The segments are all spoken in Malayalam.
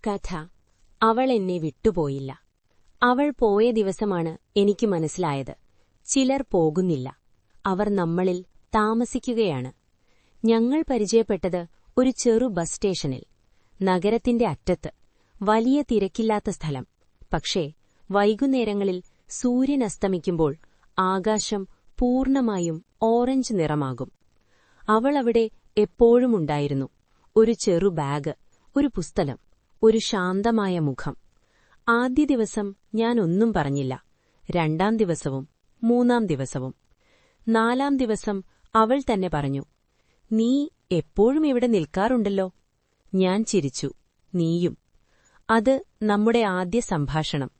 കഥ അവൾ എന്നെ വിട്ടുപോയില്ല. അവൾ പോയ ദിവസമാണ് എനിക്ക് മനസ്സിലായത്, ചിലർ പോകുന്നില്ല, അവർ നമ്മളിൽ താമസിക്കുകയാണ്. ഞങ്ങൾ പരിചയപ്പെട്ടത് ഒരു ചെറു ബസ് സ്റ്റേഷനിൽ, നഗരത്തിന്റെ അറ്റത്ത്, വലിയ തിരക്കില്ലാത്ത സ്ഥലം. പക്ഷേ വൈകുന്നേരങ്ങളിൽ സൂര്യൻ അസ്തമിക്കുമ്പോൾ ആകാശം പൂർണ്ണമായും ഓറഞ്ച് നിറമാകും. അവൾ അവിടെ എപ്പോഴുമുണ്ടായിരുന്നു. ഒരു ചെറു ബാഗ്, ഒരു പുസ്തകം, ഒരു ശാന്തമായ മുഖം. ആദ്യ ദിവസം ഞാൻ ഒന്നും പറഞ്ഞില്ല. രണ്ടാം ദിവസവും 3-ാം ദിവസവും. 4-ാം ദിവസം അവൾ തന്നെ പറഞ്ഞു, "നീ എപ്പോഴും ഇവിടെ നിൽക്കാറുണ്ടല്ലോ." ഞാൻ ചിരിച്ചു. "നീയും." അത് നമ്മുടെ ആദ്യ സംഭാഷണം.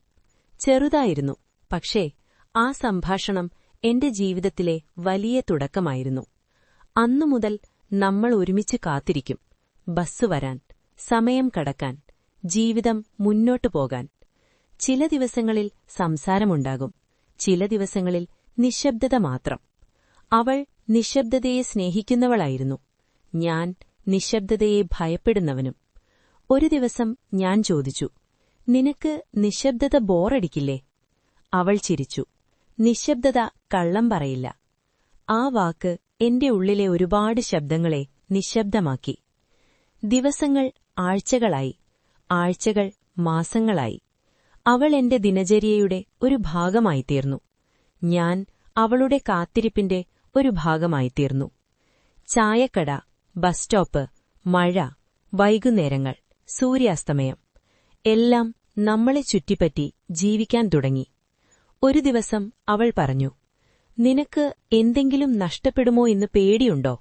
ചെറുതായിരുന്നു, പക്ഷേ ആ സംഭാഷണം എന്റെ ജീവിതത്തിലെ വലിയ തുടക്കമായിരുന്നു. അന്നുമുതൽ നമ്മൾ ഒരുമിച്ച് കാത്തിരിക്കും, ബസ് വരാൻ, സമയം കടക്കാൻ, ജീവിതം മുന്നോട്ടു പോകാൻ. ചില ദിവസങ്ങളിൽ സംസാരമുണ്ടാകും, ചില ദിവസങ്ങളിൽ നിശബ്ദത മാത്രം. അവൾ നിശബ്ദതയെ സ്നേഹിക്കുന്നവളായിരുന്നു, ഞാൻ നിശബ്ദതയെ ഭയപ്പെടുന്നവനും. ഒരു ദിവസം ഞാൻ ചോദിച്ചു, "നിനക്ക് നിശബ്ദത ബോറടിക്കില്ലേ?" അവൾ ചിരിച്ചു. നിശബ്ദത കള്ളം പറയില്ല. ആ വാക്ക് എന്റെ ഉള്ളിലെ ഒരുപാട് ശബ്ദങ്ങളെ നിശബ്ദമാക്കി. ദിവസങ്ങൾ ആഴ്ചകളായി, ആഴ്ചകൾ മാസങ്ങളായി. അവൾ എന്റെ ദിനചര്യയുടെ ഒരു ഭാഗമായിത്തീർന്നു. ഞാൻ അവളുടെ കാത്തിരിപ്പിന്റെ ഒരു ഭാഗമായിത്തീർന്നു. ചായക്കട, ബസ് സ്റ്റോപ്പ്, മഴ, വൈകുന്നേരങ്ങൾ, സൂര്യാസ്തമയം, എല്ലാം നമ്മളെ ചുറ്റിപ്പറ്റി ജീവിക്കാൻ തുടങ്ങി. ഒരു ദിവസം അവൾ പറഞ്ഞു, "നിനക്ക് എന്തെങ്കിലും നഷ്ടപ്പെടുമോ എന്ന് പേടിയുണ്ടോ?"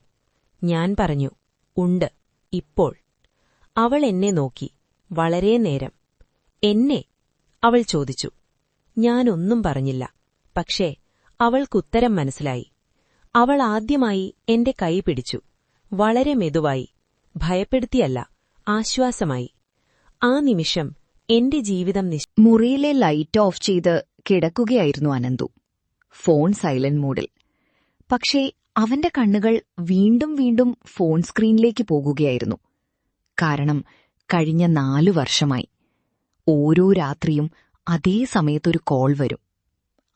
ഞാൻ പറഞ്ഞു, "ഉണ്ട്, ഇപ്പോൾ." അവൾ എന്നെ നോക്കി, വളരെ നേരം. "എന്നെ?" അവൾ ചോദിച്ചു. ഞാനൊന്നും പറഞ്ഞില്ല, പക്ഷേ അവൾക്കുത്തരം മനസ്സിലായി. അവൾ ആദ്യമായി എന്റെ കൈ പിടിച്ചു, വളരെ മെതുവായി, ഭയപ്പെടുത്തിയല്ല, ആശ്വാസമായി. ആ നിമിഷം എന്റെ ജീവിതം മുറിയിലെ ലൈറ്റ് ഓഫ് ചെയ്ത് കിടക്കുകയായിരുന്നു അനന്തു, ഫോൺ സൈലന്റ് മോഡിൽ. പക്ഷേ അവന്റെ കണ്ണുകൾ വീണ്ടും വീണ്ടും ഫോൺ സ്ക്രീനിലേക്ക് പോകുകയായിരുന്നു. കാരണം കഴിഞ്ഞ 4 വർഷമായി ഓരോ രാത്രിയും അതേ സമയത്തൊരു കോൾ വരും,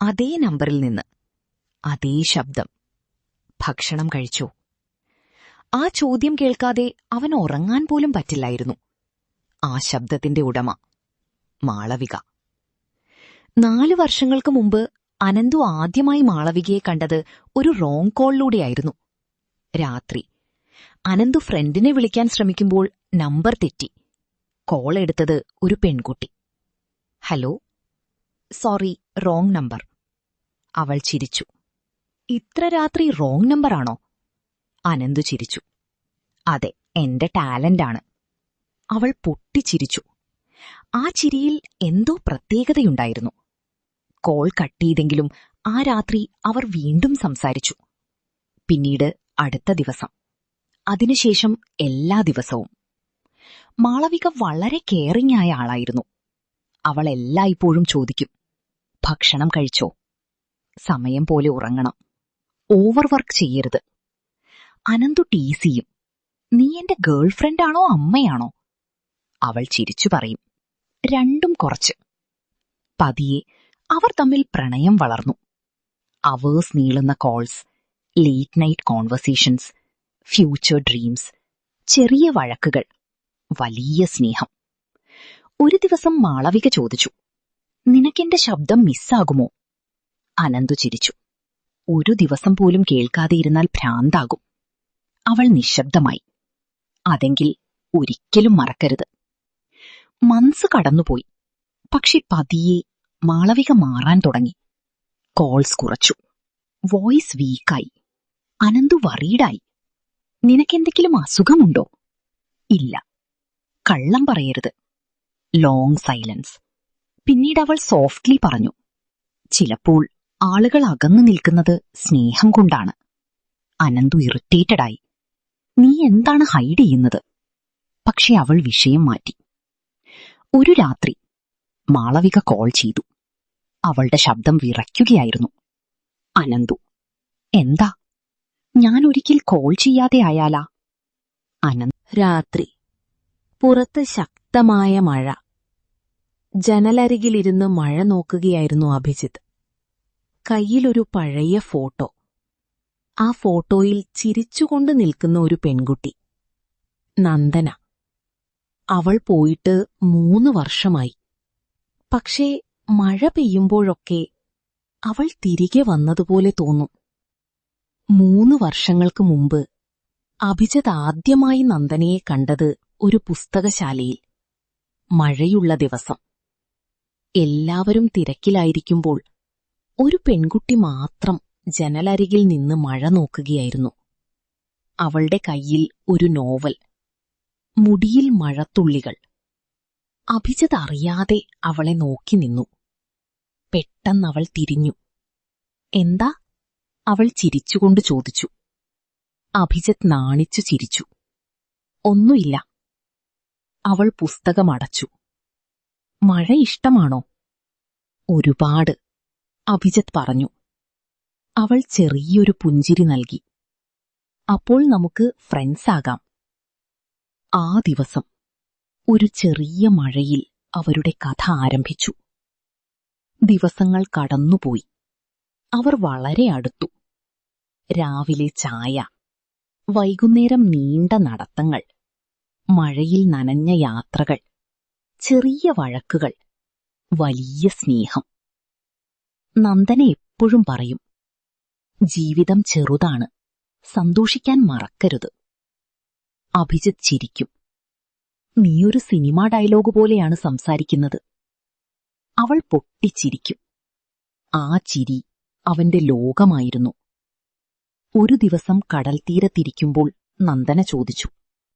അതേ നമ്പറിൽ നിന്ന്, അതേ ശബ്ദം. ഭക്ഷണം കഴിച്ചോ? ആ ചോദ്യം കേൾക്കാതെ അവൻ ഉറങ്ങാൻ പോലും പറ്റില്ലായിരുന്നു. ആ ശബ്ദത്തിന്റെ ഉടമ മാളവിക. 4 വർഷങ്ങൾക്ക് മുമ്പ് അനന്തു ആദ്യമായി മാളവികയെ കണ്ടത് ഒരു റോങ് കോളിലൂടെയായിരുന്നു. രാത്രി അനന്തു ഫ്രണ്ടിനെ വിളിക്കാൻ ശ്രമിക്കുമ്പോൾ നമ്പർ തെറ്റി. കോൾ എടുത്തത് ഒരു പെൺകുട്ടി. "Hello, sorry, wrong number." അവൾ ചിരിച്ചു. "ഇത്ര രാത്രി റോങ് നമ്പറാണോ?" അനന്തു ചിരിച്ചു. "അതെ, എന്റെ ടാലന്റാണ്." അവൾ പൊട്ടിച്ചിരിച്ചു. ആ ചിരിയിൽ എന്തോ പ്രത്യേകതയുണ്ടായിരുന്നു. കോൾ കട്ട് ചെയ്തെങ്കിലും ആ രാത്രി അവർ വീണ്ടും സംസാരിച്ചു. പിന്നീട് അടുത്ത ദിവസം, അതിനുശേഷം എല്ലാ ദിവസവും. മാളവിക വളരെ കെയറിംഗ് ആയ ആളായിരുന്നു. അവൾ എല്ലായ്പ്പോഴും ചോദിക്കും, "ഭക്ഷണം കഴിച്ചോ? സമയം പോലെ ഉറങ്ങണം, ഓവർ വർക്ക് ചെയ്യരുത്." അനന്തു ടീസ് ചെയ്യും, "നീ എന്റെ ഗേൾഫ്രണ്ടാണോ അമ്മയാണോ?" അവൾ ചിരിച്ചു പറയും, "രണ്ടും കുറച്ച്." പതിയെ അവർ തമ്മിൽ പ്രണയം വളർന്നു. അവേഴ്സ് നീളുന്ന calls, late night conversations, future dreams, ചെറിയ വഴക്കുകൾ, വലിയ സ്നേഹം. ഒരു ദിവസം മാളവിക ചോദിച്ചു, "നിനക്കെന്റെ ശബ്ദം മിസ്സാകുമോ?" അനന്തു ചിരിച്ചു. "ഒരു ദിവസം പോലും കേൾക്കാതെ ഇരുന്നാൽ ഭ്രാന്താകും." അവൾ നിശബ്ദമായി. "അതെങ്കിൽ ഒരിക്കലും മറക്കരുത്." മന്ത്സ് കടന്നുപോയി. പക്ഷെ പതിയെ മാളവിക മാറാൻ തുടങ്ങി. കോൾസ് കുറച്ചു, വോയിസ് വീക്കായി. അനന്തു വറീഡായി. "നിനക്കെന്തെങ്കിലും അസുഖമുണ്ടോ?" "ഇല്ല." "കള്ളം പറയരുത്." Long silence. പിന്നീട് അവൾ സോഫ്റ്റ്ലി പറഞ്ഞു, "ചിലപ്പോൾ ആളുകൾ അകന്നു നിൽക്കുന്നത് സ്നേഹം കൊണ്ടാണ്." അനന്തു ഇറിറ്റേറ്റഡായി. "നീ എന്താണ് ഹൈഡ് ചെയ്യുന്നത്?" പക്ഷെ അവൾ വിഷയം മാറ്റി. ഒരു രാത്രി മാളവിക കോൾ ചെയ്തു. അവളുടെ ശബ്ദം വിറയ്ക്കുകയായിരുന്നു. "അനന്തു." "എന്താ?" "ഞാൻ ഒരിക്കൽ കോൾ ചെയ്യാതെ ആയാലാ?" അനന്തു. രാത്രി പുറത്ത് ശക്തമായ മഴ. ജനലരികിലിരുന്ന് മഴ നോക്കുകയായിരുന്നു അഭിജിത്ത്. കയ്യിലൊരു പഴയ ഫോട്ടോ. ആ ഫോട്ടോയിൽ ചിരിച്ചുകൊണ്ട് നിൽക്കുന്ന ഒരു പെൺകുട്ടി. നന്ദന. അവൾ പോയിട്ട് 3 വർഷമായി. പക്ഷേ മഴ പെയ്യുമ്പോഴൊക്കെ അവൾ തിരികെ വന്നതുപോലെ തോന്നും. 3 വർഷങ്ങൾക്ക് മുമ്പ് അഭിജിത്ത് ആദ്യമായി നന്ദനയെ കണ്ടത് ഒരു പുസ്തകശാലയിൽ. മഴയുള്ള ദിവസം. എല്ലാവരും തിരക്കിലായിരിക്കുമ്പോൾ ഒരു പെൺകുട്ടി മാത്രം ജനലരികിൽ നിന്ന് മഴ നോക്കുകയായിരുന്നു. അവളുടെ കയ്യിൽ ഒരു നോവൽ. മുടിയിൽ മഴത്തുള്ളികൾ. അഭിജിത്ത് അറിയാതെ അവളെ നോക്കി നിന്നു. പെട്ടെന്നവൾ തിരിഞ്ഞു. എന്താ? അവൾ ചിരിച്ചുകൊണ്ട് ചോദിച്ചു. അഭിജിത്ത് നാണിച്ചു ചിരിച്ചു. ഒന്നുമില്ല. അവൾ പുസ്തകമടച്ചു. മഴ ഇഷ്ടമാണോ? ഒരുപാട്, അഭിജിത്ത് പറഞ്ഞു. അവൾ ചെറിയൊരു പുഞ്ചിരി നൽകി. അപ്പോൾ നമുക്ക് ഫ്രണ്ട്സാകാം. ആ ദിവസം ഒരു ചെറിയ മഴയിൽ അവരുടെ കഥ ആരംഭിച്ചു. ദിവസങ്ങൾ കടന്നുപോയി. അവർ വളരെ അടുത്തു. രാവിലെ ചായ, വൈകുന്നേരം നീണ്ട നടത്തങ്ങൾ, മഴയിൽ നനഞ്ഞ യാത്രകൾ, ചെറിയ വഴക്കുകൾ, വലിയ സ്നേഹം. നന്ദന എപ്പോഴും പറയും, ജീവിതം ചെറുതാണ്, സന്തോഷിക്കാൻ മറക്കരുത്. അഭിജിത്ത് ചിരിക്കും. നീയൊരു സിനിമാ ഡയലോഗ് പോലെയാണ് സംസാരിക്കുന്നത്. അവൾ പൊട്ടിച്ചിരിക്കും. ആ ചിരി അവന്റെ ലോകമായിരുന്നു. ഒരു ദിവസം കടൽത്തീരത്തിരിക്കുമ്പോൾ നന്ദന ചോദിച്ചു,